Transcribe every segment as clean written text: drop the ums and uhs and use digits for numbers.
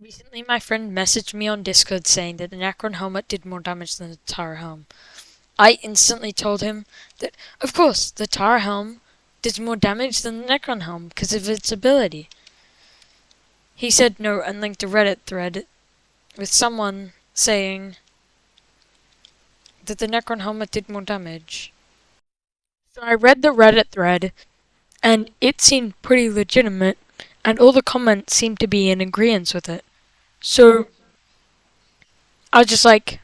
Recently, my friend messaged me on Discord saying that the Necron Helmet did more damage than the Tara Helm. I instantly told him that, of course, the Tara Helm did more damage than the Necron Helm because of its ability. He said no and linked a Reddit thread with someone saying that the Necron Helmet did more damage. So I read the Reddit thread, and it seemed pretty legitimate, and all the comments seemed to be in agreement with it. So I was just like,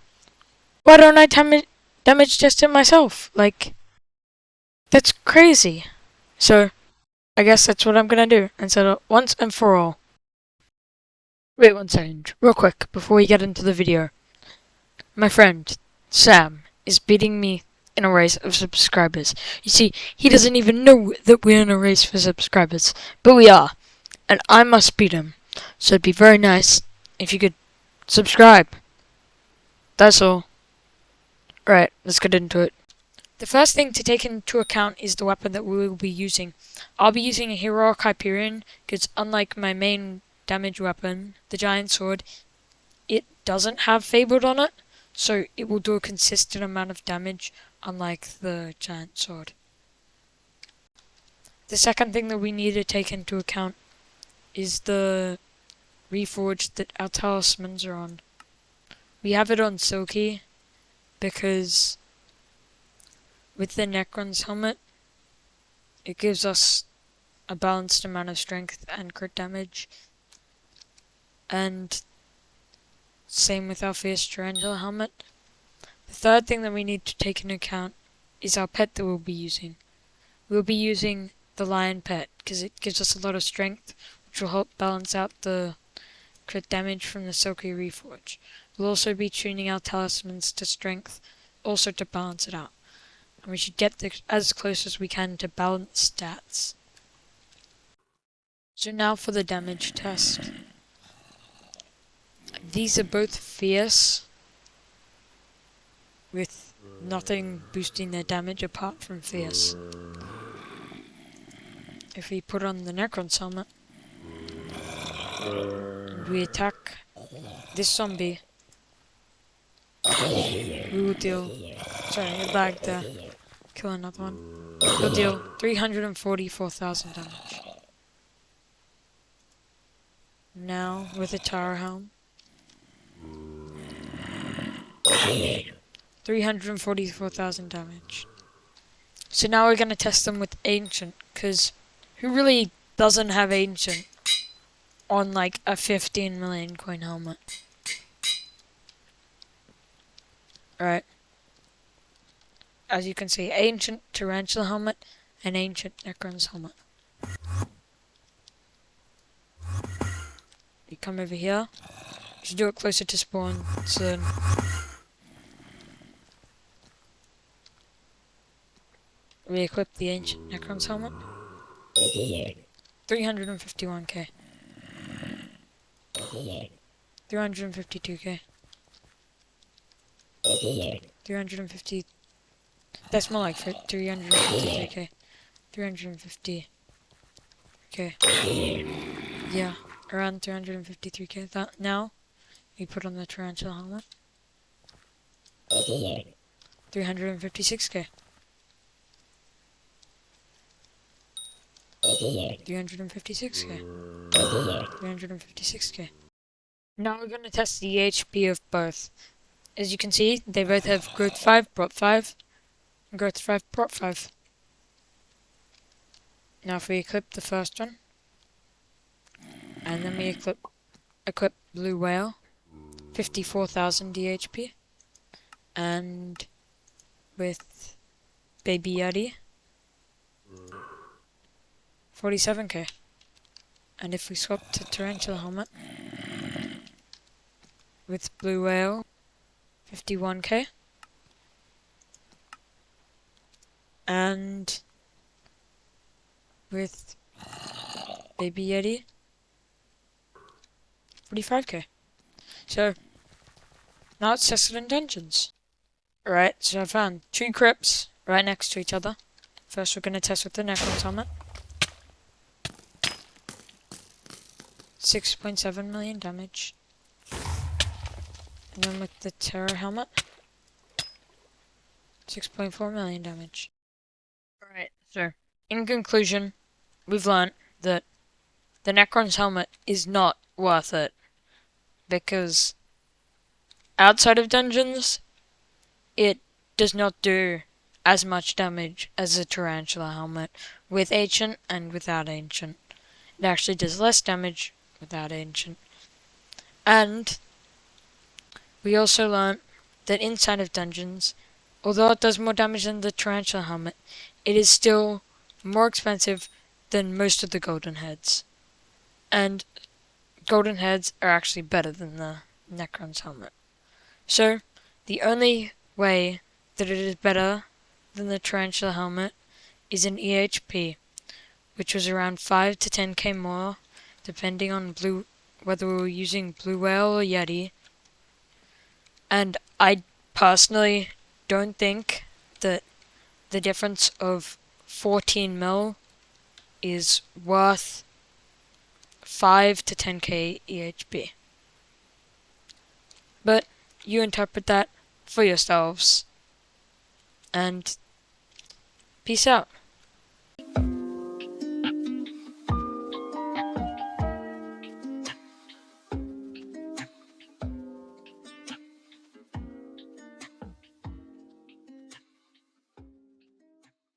why don't I damage test it myself? Like, that's crazy. So I guess that's what I'm gonna do instead of once and for all. Wait 1 second, real quick, before we get into the video. My friend, Sam, is beating me in a race of subscribers. You see, he doesn't even know that we're in a race for subscribers, but we are, and I must beat him. So it'd be very nice if you could subscribe. That's all. Right, let's get into it. The first thing to take into account is the weapon that we will be using. I'll be using a Heroic Hyperion, because unlike my main damage weapon, the Giant Sword, it doesn't have Fabled on it, so it will do a consistent amount of damage, unlike the Giant Sword. The second thing that we need to take into account is the reforge that our talismans are on. We have it on Silky, because with the Necron's helmet, it gives us a balanced amount of strength and crit damage, and same with our Fierce Tarantula helmet. The third thing that we need to take into account is our pet that we'll be using. We'll be using the Lion pet, because it gives us a lot of strength, which will help balance out the crit damage from the Silky Reforge. We'll also be tuning our talismans to strength, also to balance it out. And we should get as close as we can to balanced stats. So now for the damage test. These are both fierce, with nothing boosting their damage apart from fierce. If we put on the Necron's helmet, and we attack this zombie, we will deal... Sorry, it lagged there. Kill another one. We'll deal 344,000 damage. Now, with a Tara Helm, 344,000 damage. So now we're going to test them with Ancient, because who really doesn't have Ancient on like a 15 million coin helmet? Alright. As you can see, Ancient Tarantula helmet and Ancient Necron's helmet. You come over here. You should do it closer to spawn, so then we equip the Ancient Necron's helmet. 351k. 352k. 350. That's more like 353k. 350. Okay. Yeah, around 353k. That now we put on the Tarantula helmet. 356k. 356k. 356k. Now we're gonna test the HP of both. As you can see, they both have growth 5, prot 5, and growth 5, prot 5. Now if we equip the first one, and then we equip Blue Whale, 54,000 DHP, and with Baby Yeti, 47k. And if we swap to Tarantula helmet, with Blue Whale, 51k, and with Baby Yeti, 45k. So now let's test it in dungeons. Alright, so I found 2 crypts right next to each other. First we're going to test with the Necron's helmet. 6.7 million damage. And then with the Terror Helmet, 6.4 million damage. Alright, so in conclusion, we've learnt that the Necron's helmet is not worth it. Because outside of dungeons, it does not do as much damage as the Tarantula helmet with Ancient and without Ancient. It actually does less damage without Ancient. And we also learnt that inside of dungeons, although it does more damage than the Tarantula helmet, it is still more expensive than most of the golden heads. And golden heads are actually better than the Necron's helmet. So, the only way that it is better than the Tarantula helmet is in EHP, which was around 5 to 10k more, depending on whether we were using Blue Whale or Yeti. And I personally don't think that the difference of 14 mil is worth 5 to 10k EHP. But you interpret that for yourselves. And peace out.